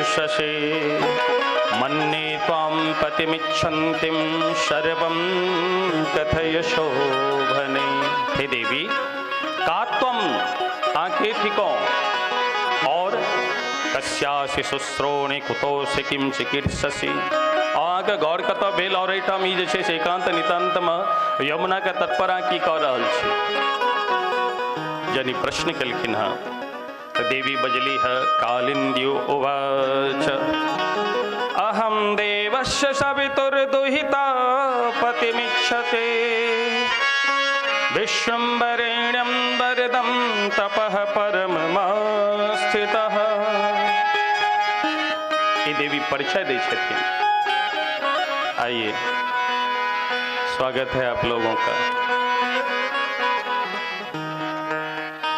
शशे मन्ये त्वां पतिमिच्छन्तीं सर्वं कथय शोभने। हे देवी, का त्वं ताके थी कौन और कस्यासि शुश्रोणि कुतोसि किं चिकीर्षसि। आगे गौर कत भेल और एठाम ई जे छै से एकांत नितांत में यमुना के तत्परा की कह रहल छी। जनी प्रश्न केलखिन है तो देवी बजली है कालिंद्यो उवाच अहम देवस्य सवितुर्दुहिता पतिमिच्छते विश्वम्भरेण्यं वरदं तपः परममास्थितः। ये देवी परिचय दे छथिन। आइए, स्वागत है आप लोगों का।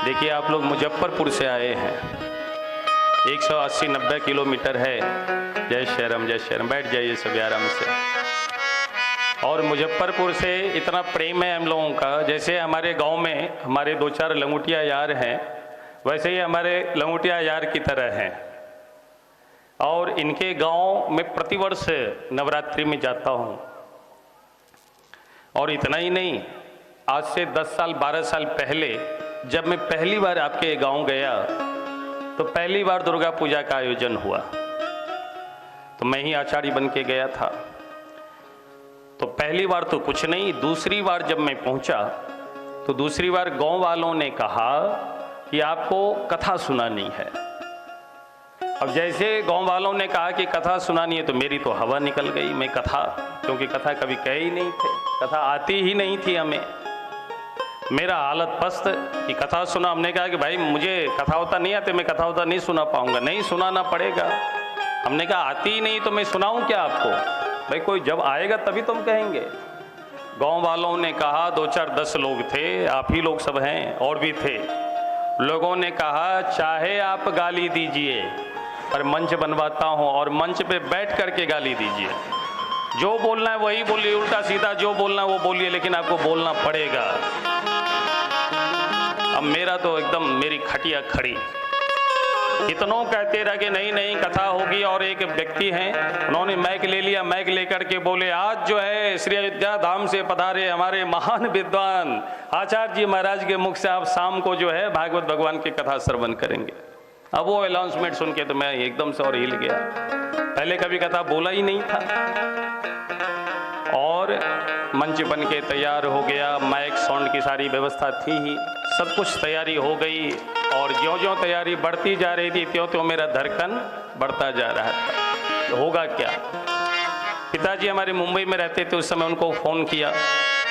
देखिए, आप लोग मुजफ्फरपुर से आए हैं, 180-90 किलोमीटर है। जय श्री राम, जय श्री राम। बैठ जाइए सभी आराम से। और मुजफ्फरपुर से इतना प्रेम है हम लोगों का, जैसे हमारे गांव में हमारे 2-4 लंगोटिया यार हैं, वैसे ही हमारे लंगोटिया यार की तरह हैं। और इनके गांव में प्रतिवर्ष नवरात्रि में जाता हूं। और इतना ही नहीं, आज से 10 साल 12 साल पहले जब मैं पहली बार आपके गांव गया तो पहली बार दुर्गा पूजा का आयोजन हुआ, तो मैं ही आचार्य बन के गया था। तो पहली बार तो कुछ नहीं, दूसरी बार जब मैं पहुंचा तो दूसरी बार गांव वालों ने कहा कि आपको कथा सुनानी है। अब जैसे गांव वालों ने कहा कि कथा सुनानी है तो मेरी तो हवा निकल गई। मैं कथा, क्योंकि कथा कभी कहे ही नहीं थे, कथा आती ही नहीं थी हमें। मेरा हालत पस्त कि कथा सुना। हमने कहा कि भाई मुझे कथा होता नहीं आते, मैं कथा होता नहीं सुना पाऊंगा। नहीं, सुनाना पड़ेगा। हमने कहा आती ही नहीं तो मैं सुनाऊं क्या आपको? भाई कोई जब आएगा तभी तुम कहेंगे। गांव वालों ने कहा, 2-4-10 लोग थे, आप ही लोग सब हैं, और भी थे। लोगों ने कहा चाहे आप गाली दीजिए पर मंच बनवाता हूं और मंच पे बैठ करके गाली दीजिए। जो बोलना है वही बोलिए, उल्टा सीधा जो बोलना है वो बोलिए, लेकिन आपको बोलना पड़ेगा। अब मेरा तो एकदम मेरी खटिया खड़ी। कितनों कहते रहे कि नहीं नहीं कथा होगी, और एक व्यक्ति हैं उन्होंने माइक ले लिया। माइक लेकर के बोले आज जो है श्री अयोध्या धाम से पधारे हमारे महान विद्वान आचार्य जी महाराज के मुख से आप शाम को जो है भागवत भगवान की कथा श्रवण करेंगे। अब वो अनाउंसमेंट सुन के तो मैं एकदम से और हिल गया। पहले कभी कथा बोला ही नहीं था। और मंच बन के तैयार हो गया, माइक साउंड की सारी व्यवस्था थी ही, सब कुछ तैयारी हो गई। और ज्यों-ज्यों तैयारी बढ़ती जा रही थी त्यों-त्यों मेरा धड़कन बढ़ता जा रहा था। तो होगा क्या? पिताजी हमारे मुंबई में रहते थे, उस समय उनको फ़ोन किया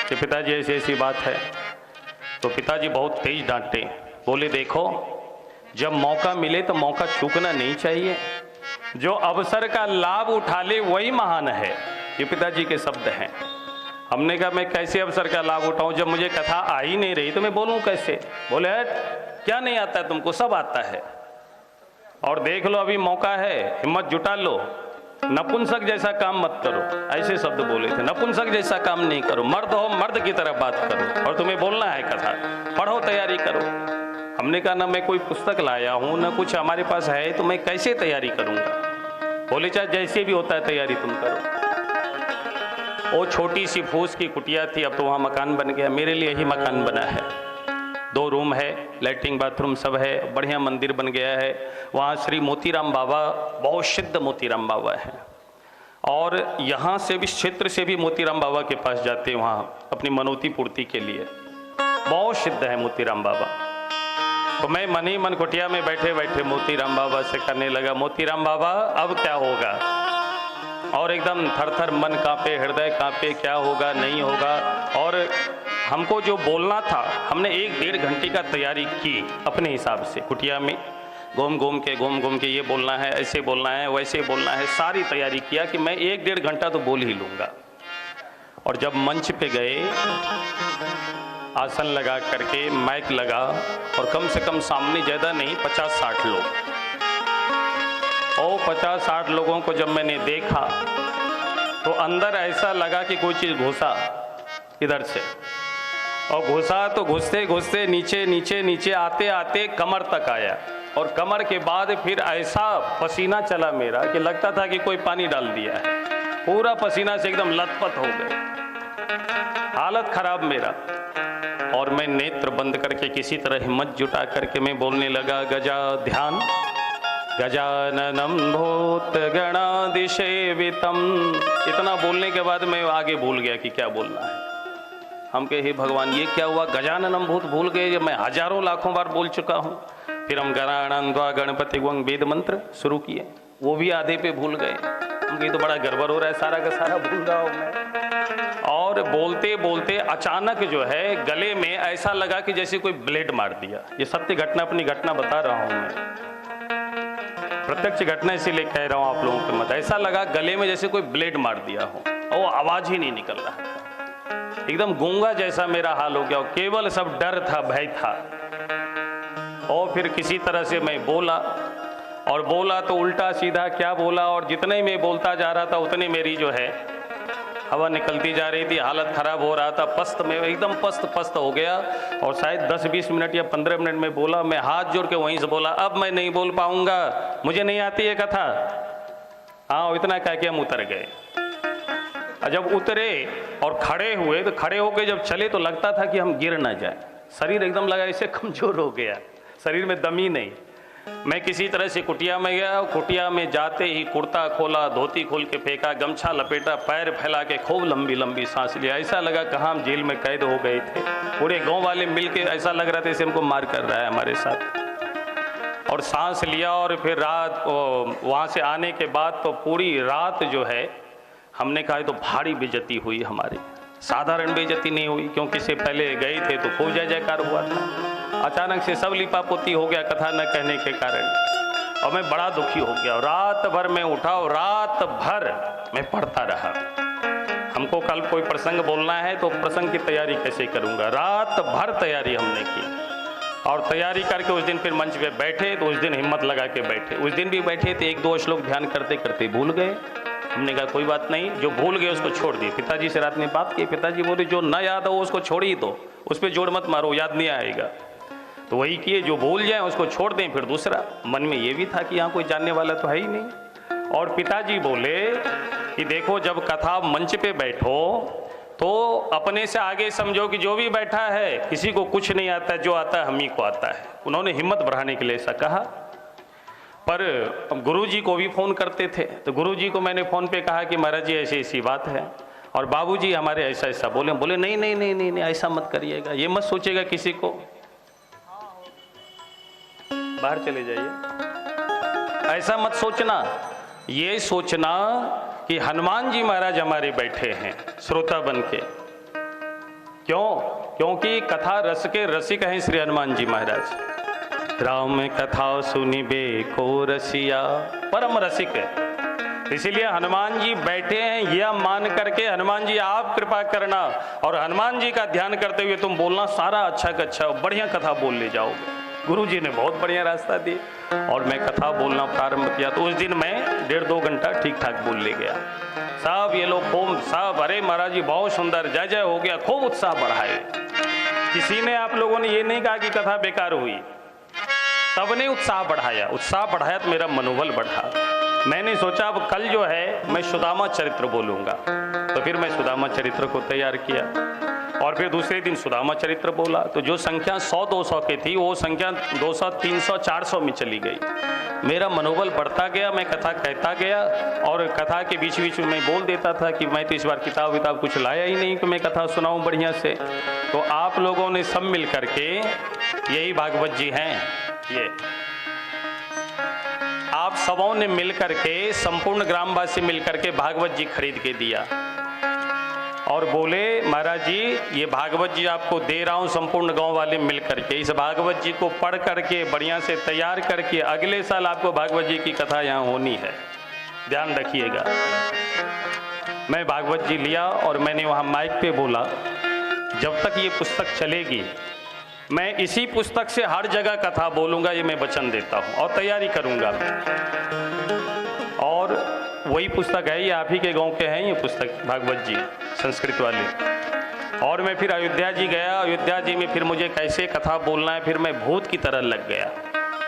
कि पिताजी ऐसी ऐसी बात है। तो पिताजी बहुत तेज डांटे, बोले देखो जब मौका मिले तो मौका चूकना नहीं चाहिए। जो अवसर का लाभ उठा ले वही महान है। ये पिताजी के शब्द हैं। हमने कहा मैं कैसे अवसर का लाभ उठाऊं, जब मुझे कथा आ ही नहीं रही तो मैं बोलूं कैसे? बोले क्या नहीं आता है तुमको, सब आता है। और देख लो अभी मौका है, हिम्मत जुटा लो। नपुंसक जैसा काम मत करो, ऐसे शब्द बोले थे। नपुंसक जैसा काम नहीं करो, मर्द हो मर्द की तरह बात करो। और तुम्हें बोलना है कथा, पढ़ो, तैयारी करो। हमने कहा ना मैं कोई पुस्तक लाया हूं ना कुछ हमारे पास है, तो मैं कैसे तैयारी करूंगा? बोले चाहे जैसे भी होता है तैयारी तुम करो। वो छोटी सी फूस की कुटिया थी, अब तो वहाँ मकान बन गया। मेरे लिए ही मकान बना है, 2 रूम है, लैट्रिन बाथरूम सब है, बढ़िया मंदिर बन गया है। वहाँ श्री मोतीराम बाबा, बहुत सिद्ध मोतीराम बाबा हैं। और यहाँ से भी, क्षेत्र से भी मोतीराम बाबा के पास जाते हैं वहाँ अपनी मनोती पूर्ति के लिए। बहुत सिद्ध है मोतीराम बाबा। तो मैं मन ही मन कुटिया में बैठे बैठे मोतीराम बाबा से करने लगा, मोतीराम बाबा अब क्या होगा? और एकदम थर थर मन कांपे, हृदय कांपे, क्या होगा नहीं होगा। और हमको जो बोलना था, हमने 1-1.5 घंटे का तैयारी की अपने हिसाब से। कुटिया में घूम घूम के ये बोलना है, ऐसे बोलना है, वैसे बोलना है, सारी तैयारी किया कि मैं 1-1.5 घंटा तो बोल ही लूँगा। और जब मंच पे गए, आसन लगा करके माइक लगा, और कम से कम सामने ज़्यादा नहीं 50-60 लोग। और 50-60 लोगों को जब मैंने देखा तो अंदर ऐसा लगा कि कोई चीज़ घुसा इधर से, और घुसा तो घुसते घुसते नीचे नीचे नीचे आते आते कमर तक आया। और कमर के बाद फिर ऐसा पसीना चला मेरा कि लगता था कि कोई पानी डाल दिया है। पूरा पसीना से एकदम लथपथ हो गए, हालत खराब मेरा। और मैं नेत्र बंद करके किसी तरह हिम्मत जुटा करके मैं बोलने लगा, गजा ध्यान गजाननम भूत गणाधिसेवितम। इतना बोलने के बाद मैं आगे भूल गया कि क्या बोलना है। हम कहे हे भगवान ये क्या हुआ, गजाननम भूत भूल गए, मैं हजारों लाखों बार बोल चुका हूँ। फिर हम गणानंद्वा गणपति वंग वेद मंत्र शुरू किए, वो भी आधे पे भूल गए। हम तो बड़ा गड़बड़ हो रहा है, सारा का सारा भूल रहा हूँ मैं। और बोलते बोलते अचानक जो है गले में ऐसा लगा कि जैसे कोई ब्लेड मार दिया। ये सत्य घटना, अपनी घटना बता रहा हूँ मैं, प्रत्यक्ष घटना इसीलिए कह रहा हूँ आप लोगों के मत। ऐसा लगा गले में जैसे कोई ब्लेड मार दिया हो, और वो आवाज ही नहीं निकल रहा था। एकदम गूंगा जैसा मेरा हाल हो गया, और केवल सब डर था, भय था। और फिर किसी तरह से मैं बोला, और बोला तो उल्टा सीधा क्या बोला, और जितने मैं बोलता जा रहा था उतने मेरी जो है हवा निकलती जा रही थी, हालत खराब हो रहा था, पस्त में एकदम पस्त हो गया। और शायद 10-20 मिनट या 15 मिनट में बोला, मैं हाथ जोड़ के वहीं से बोला, अब मैं नहीं बोल पाऊंगा, मुझे नहीं आती ये कथा। हाँ, इतना कह के हम उतर गए। जब उतरे और खड़े हुए तो खड़े होकर जब चले तो लगता था कि हम गिर ना जाए। शरीर एकदम लगा ऐसे कमजोर हो गया, शरीर में दम ही नहीं। मैं किसी तरह से कुटिया में गया, कुटिया में जाते ही कुर्ता खोला, धोती खोल के फेंका, गमछा लपेटा, पैर फैला के खूब लंबी लंबी सांस लिया। ऐसा लगा कहाँ हम जेल में कैद हो गए थे। पूरे गांव वाले मिलके ऐसा लग रहा था जैसे हमको मार कर रहा है हमारे साथ। और सांस लिया, और फिर रात वहाँ से आने के बाद तो पूरी रात जो है हमने कहा तो भारी बेइज्जती हुई हमारी। साधारण बेइज्जती नहीं हुई, क्योंकि इससे पहले गए थे तो खूब जय जयकार हुआ था। अचानक से सब लिपापोती हो गया कथा न कहने के कारण, और मैं बड़ा दुखी हो गया। रात भर मैं उठा और रात भर मैं पढ़ता रहा। हमको कल कोई प्रसंग बोलना है तो प्रसंग की तैयारी कैसे करूंगा, रात भर तैयारी हमने की। और तैयारी करके उस दिन फिर मंच पे बैठे तो उस दिन हिम्मत लगा के बैठे। उस दिन भी बैठे थे, 1-2 श्लोक ध्यान करते करते भूल गए। हमने कहा कोई बात नहीं, जो भूल गए उसको छोड़ दिए। पिताजी से रात में बात की, पिताजी बोले जो न याद हो उसको छोड़ ही दो, उस पर जोड़ मत मारो, याद नहीं आएगा। तो वही किए, जो भूल जाए उसको छोड़ दें। फिर दूसरा मन में ये भी था कि यहाँ कोई जानने वाला तो है ही नहीं। और पिताजी बोले कि देखो जब कथा मंच पे बैठो तो अपने से आगे समझो कि जो भी बैठा है किसी को कुछ नहीं आता, जो आता है हम ही को आता है। उन्होंने हिम्मत बढ़ाने के लिए ऐसा कहा। पर गुरुजी को भी फ़ोन करते थे, तो गुरुजी को मैंने फ़ोन पे कहा कि महाराज जी ऐसी ऐसी बात है, और बाबूजी हमारे ऐसा ऐसा बोले। बोले नहीं नहीं नहीं नहीं नहीं, ऐसा मत करिएगा, ये मत सोचेगा किसी को, बाहर चले जाइए, ऐसा मत सोचना। ये सोचना कि हनुमान जी महाराज हमारे बैठे हैं श्रोता बन के। क्यों? क्योंकि कथा रस के रसिक हैं श्री हनुमान जी महाराज। राम कथा सुनिबे को रसिया, परम रसिक है। इसीलिए हनुमान जी बैठे हैं यह मान करके, हनुमान जी आप कृपा करना, और हनुमान जी का ध्यान करते हुए तुम बोलना सारा अच्छा का अच्छा बढ़िया कथा बोल ले जाओगे। गुरु जी ने बहुत बढ़िया रास्ता दिया, और मैं कथा बोलना प्रारंभ किया। तो उस दिन मैं 1.5-2 घंटा ठीक ठाक बोल ले गया। सब ये लोग खूब सब, अरे महाराज जी बहुत सुंदर, जय जय हो गया, खूब उत्साह बढ़ाए। किसी ने आप लोगों ने ये नहीं कहा कि कथा बेकार हुई, सबने उत्साह बढ़ाया तो मेरा मनोबल बढ़ा। मैंने सोचा अब कल जो है मैं सुदामा चरित्र बोलूंगा, तो फिर मैं सुदामा चरित्र को तैयार किया, और फिर दूसरे दिन सुदामा चरित्र बोला। तो जो संख्या 100-200 की थी वो संख्या 200, 300, 400 में चली गई। मेरा मनोबल बढ़ता गया, मैं कथा कहता गया, और कथा के बीच बीच में मैं बोल देता था कि मैं तो इस बार किताब कुछ लाया ही नहीं कि मैं कथा सुनाऊं बढ़िया से। तो आप लोगों ने सब मिल करके, यही भागवत जी हैं, ये आप सबों ने मिलकर के, संपूर्ण ग्रामवासी मिलकर के भागवत जी खरीद के दिया, और बोले महाराज जी ये भागवत जी आपको दे रहा हूं, संपूर्ण गांव वाले मिलकर के इस भागवत जी को पढ़ करके बढ़िया से तैयार करके अगले साल आपको भागवत जी की कथा यहां होनी है, ध्यान रखिएगा। मैं भागवत जी लिया और मैंने वहां माइक पे बोला, जब तक ये पुस्तक चलेगी मैं इसी पुस्तक से हर जगह कथा बोलूंगा, ये मैं वचन देता हूं, और तैयारी करूंगा। और वही पुस्तक है, ये आप ही के गांव के हैं ये पुस्तक भागवत जी संस्कृत वाले। और मैं फिर अयोध्या जी गया, अयोध्या जी में फिर मुझे कैसे कथा बोलना है, फिर मैं भूत की तरह लग गया।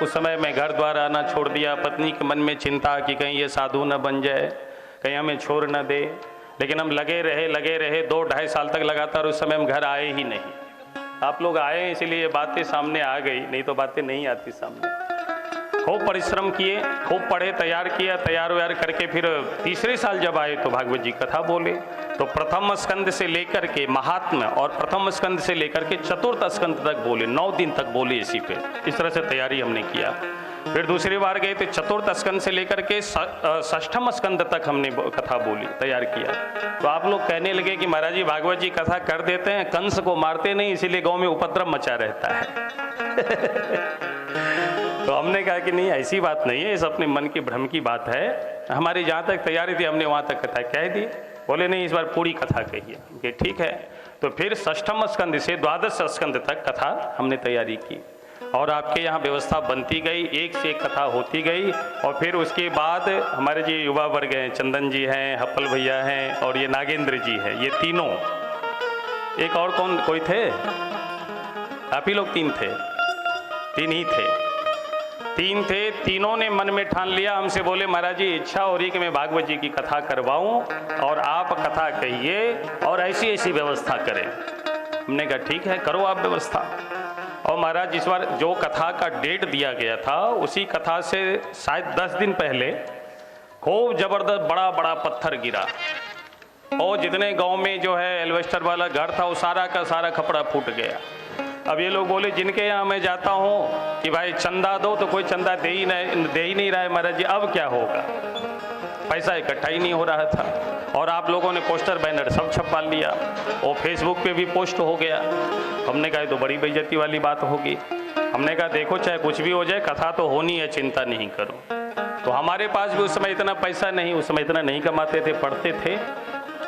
उस समय मैं घर द्वार आना छोड़ दिया। पत्नी के मन में चिंता कि कहीं ये साधु न बन जाए, कहीं हमें छोड़ न दे। लेकिन हम लगे रहे 2-2.5 साल तक लगातार। उस समय हम घर आए ही नहीं। आप लोग आए इसीलिए ये बातें सामने आ गई, नहीं तो बातें नहीं आती सामने। खूब परिश्रम किए, खूब पढ़े, तैयार किया, तैयार व्यार करके फिर तीसरे साल जब आए तो भागवत जी कथा बोले। तो प्रथम स्कंद से लेकर के महात्म्य और प्रथम स्कंद से लेकर के चतुर्थ स्कंद तक बोले, 9 दिन तक बोले इसी पे। इस तरह से तैयारी हमने किया। फिर दूसरी बार गए तो चतुर्थ स्कंद से लेकर के षष्ठम स्कंद तक हमने कथा बोली, तैयार किया। तो आप लोग कहने लगे कि महाराज जी भागवत जी कथा कर देते हैं, कंस को मारते नहीं, इसीलिए गांव में उपद्रव मचा रहता है। तो हमने कहा कि नहीं, ऐसी बात नहीं है, इस अपने मन की भ्रम की बात है। हमारी जहाँ तक तैयारी थी हमने वहाँ तक कथा कह दी। बोले नहीं, इस बार पूरी कथा कहिए कि ठीक है। तो फिर षष्ठम स्कंद से द्वादश स्कंद तक कथा हमने तैयारी की और आपके यहाँ व्यवस्था बनती गई, एक से एक कथा होती गई। और फिर उसके बाद हमारे जी युवा वर्ग हैं, चंदन जी हैं, हप्पल भैया हैं और ये नागेंद्र जी हैं, ये तीनों, एक और कोई थे? आप ही लोग 3 थे, 3 ही थे, 3 थे। तीनों ने मन में ठान लिया, हमसे बोले महाराज जी इच्छा हो रही कि मैं भागवत जी की कथा करवाऊं और आप कथा कहिए और ऐसी ऐसी व्यवस्था करें। हमने कहा ठीक है, करो आप व्यवस्था। और महाराज इस बार जो कथा का डेट दिया गया था उसी कथा से शायद 10 दिन पहले खूब जबरदस्त बड़ा बड़ा पत्थर गिरा और जितने गांव में जो है एल्वेस्टर वाला घर था वो सारा का सारा खपड़ा फूट गया। अब ये लोग बोले जिनके यहाँ मैं जाता हूँ कि भाई चंदा दो, तो कोई चंदा दे ही नहीं रहा है महाराज जी, अब क्या होगा? पैसा इकट्ठा ही नहीं हो रहा था। और आप लोगों ने पोस्टर बैनर सब छपवा लिया और फेसबुक पे भी पोस्ट हो गया। हमने कहा तो बड़ी बेइज्जती वाली बात होगी। हमने कहा देखो चाहे कुछ भी हो जाए, कथा तो होनी है, चिंता नहीं करो। तो हमारे पास भी उस समय इतना पैसा नहीं, उस समय इतना नहीं कमाते थे, पढ़ते थे।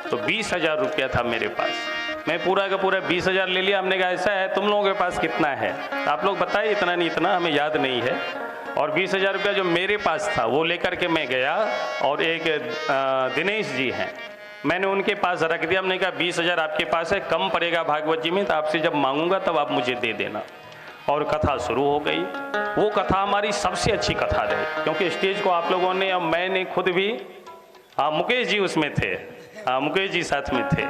तो 20,000 रुपया था मेरे पास। मैं पूरा का पूरा 20,000 ले लिया। हमने कहा ऐसा है, तुम लोगों के पास कितना है? आप लोग बताइए, इतना नहीं इतना, हमें याद नहीं है। और 20,000 रुपया जो मेरे पास था वो लेकर के मैं गया और एक दिनेश जी हैं, मैंने उनके पास रख दिया। हमने कहा 20,000 आपके पास है, कम पड़ेगा भागवत जी में, तो आपसे जब मांगूंगा तब आप मुझे दे देना। और कथा शुरू हो गई। वो कथा हमारी सबसे अच्छी कथा रही, क्योंकि स्टेज को आप लोगों ने, अब मैंने खुद भी, हाँ मुकेश जी उसमें थे, हाँ मुकेश जी साथ में थे।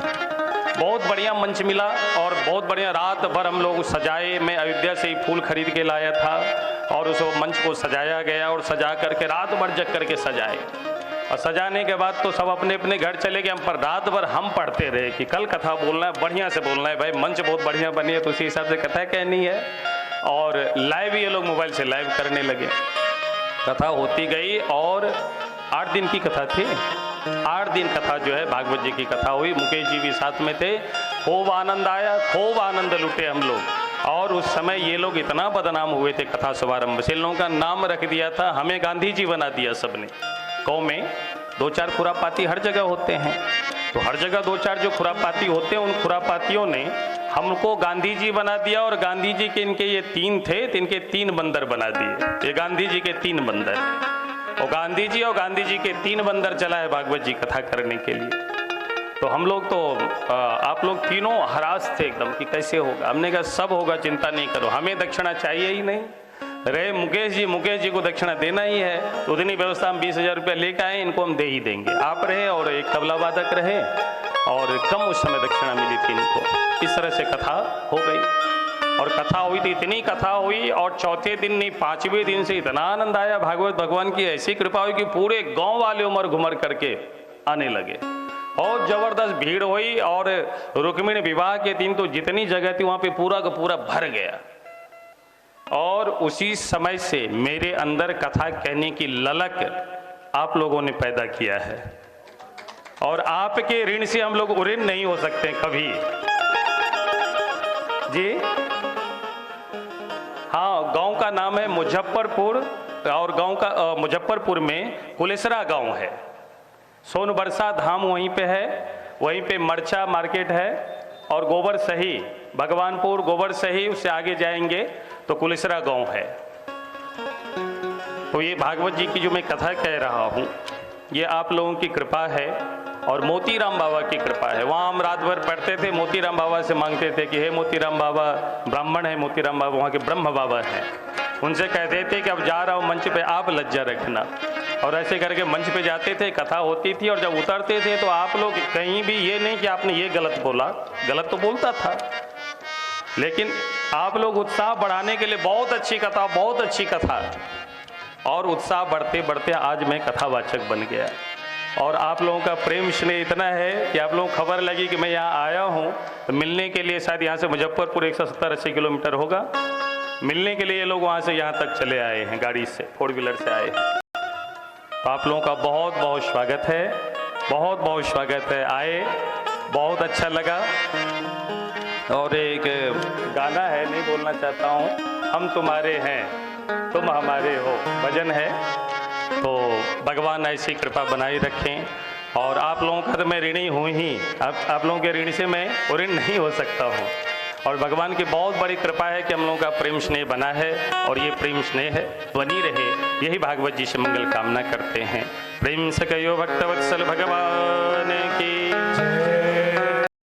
बहुत बढ़िया मंच मिला और बहुत बढ़िया रात भर हम लोग सजाए। मैं अयोध्या से ही फूल खरीद के लाया था और उस मंच को सजाया गया और सजा करके रात भर जग करके सजाए। और सजाने के बाद तो सब अपने अपने घर चले गए। हम पर रात भर हम पढ़ते रहे कि कल कथा बोलना है, बढ़िया से बोलना है भाई, मंच बहुत बढ़िया बनी है तो उसी हिसाब से कथा कहनी है। और लाइव ये लोग मोबाइल से लाइव करने लगे। कथा होती गई और 8 दिन की कथा थी। 8 दिन कथा जो है भागवत जी की कथा हुई। मुकेश जी भी साथ में थे। खूब आनंद आया, खूब आनंद लुटे हम लोग। और उस समय ये लोग इतना बदनाम हुए थे कथा शुभारंभ से, इन लोगों का नाम रख दिया था, हमें गांधी जी बना दिया सबने। गाँव में 2-4 खुरापाती हर जगह होते हैं, तो हर जगह 2-4 जो खुरापाती होते हैं, उन खुरापातियों ने हमको गांधी जी बना दिया। और गांधी जी के इनके ये 3 थे तो इनके 3 बंदर बना दिए। ये गांधी जी के 3 बंदर, और गांधी जी और गांधी जी के 3 बंदर चला है भागवत जी कथा करने के लिए। तो हम लोग तो आप लोग तीनों हरास थे एकदम कि कैसे होगा। हमने कहा सब होगा, चिंता नहीं करो, हमें दक्षिणा चाहिए ही नहीं। रहे मुकेश जी को दक्षिणा देना ही है, तो उतनी व्यवस्था हम 20,000 रुपया लेकर आए, इनको हम दे ही देंगे। आप रहे और एक तबला वादक रहे और कम उस समय दक्षिणा मिली थी इनको। इस तरह से कथा हो गई। और कथा हुई तो इतनी कथा हुई, और चौथे दिन नहीं 5वें दिन से इतना आनंद आया। भागवत भगवान की ऐसी कृपा हुई कि पूरे गांव वाले उमर घुमर करके आने लगे और जबरदस्त भीड़ हुई। और रुक्मिणी विवाह के दिन तो जितनी जगह थी वहां पे पूरा का पूरा भर गया। और उसी समय से मेरे अंदर कथा कहने की ललक आप लोगों ने पैदा किया है, और आपके ऋण से हम लोग ऋण नहीं हो सकते कभी जी। हाँ, गांव का नाम है मुजफ्फरपुर, और गांव का मुजफ्फरपुर में कुलेसरा गांव है। सोनबरसा धाम वहीं पे है, वहीं पे मरचा मार्केट है, और गोबर सही भगवानपुर, गोबर सही उससे आगे जाएंगे तो कुलेसरा गांव है। तो ये भागवत जी की जो मैं कथा कह रहा हूँ, ये आप लोगों की कृपा है और मोतीराम बाबा की कृपा है। वहाँ हम रात भर पढ़ते थे, मोतीराम बाबा से मांगते थे कि हे मोतीराम बाबा, ब्राह्मण है मोतीराम बाबा, वहाँ के ब्रह्म बाबा हैं, उनसे कहते थे कि अब जा रहा हूँ मंच पे, आप लज्जा रखना। और ऐसे करके मंच पे जाते थे, कथा होती थी, और जब उतरते थे तो आप लोग कहीं भी ये नहीं कि आपने ये गलत बोला, गलत तो बोलता था, लेकिन आप लोग उत्साह बढ़ाने के लिए बहुत अच्छी कथा, बहुत अच्छी कथा, और उत्साह बढ़ते बढ़ते आज मैं कथावाचक बन गया। और आप लोगों का प्रेम स्नेह इतना है कि आप लोगों को खबर लगी कि मैं यहाँ आया हूँ तो मिलने के लिए, शायद यहाँ से मुजफ्फरपुर 170-80 किलोमीटर होगा, मिलने के लिए ये लोग वहाँ से यहाँ तक चले आए हैं, गाड़ी से, 4 व्हीलर से आए हैं। तो आप लोगों का बहुत बहुत स्वागत है, बहुत बहुत स्वागत है, आए, बहुत अच्छा लगा। और एक गाना है, नहीं बोलना चाहता हूँ, हम तुम्हारे हैं तुम हमारे हो, भजन है। तो भगवान ऐसी कृपा बनाई रखें। और आप लोगों का तो मैं ऋणी हूँ ही, आप लोगों के ऋण से मैं ऋण नहीं हो सकता हूँ। और भगवान की बहुत बड़ी कृपा है कि हम लोगों का प्रेम स्नेह बना है, और ये प्रेम स्नेह बनी रहे, यही भागवत जी से मंगल कामना करते हैं। प्रेम से कहो भक्तवत्सल भगवान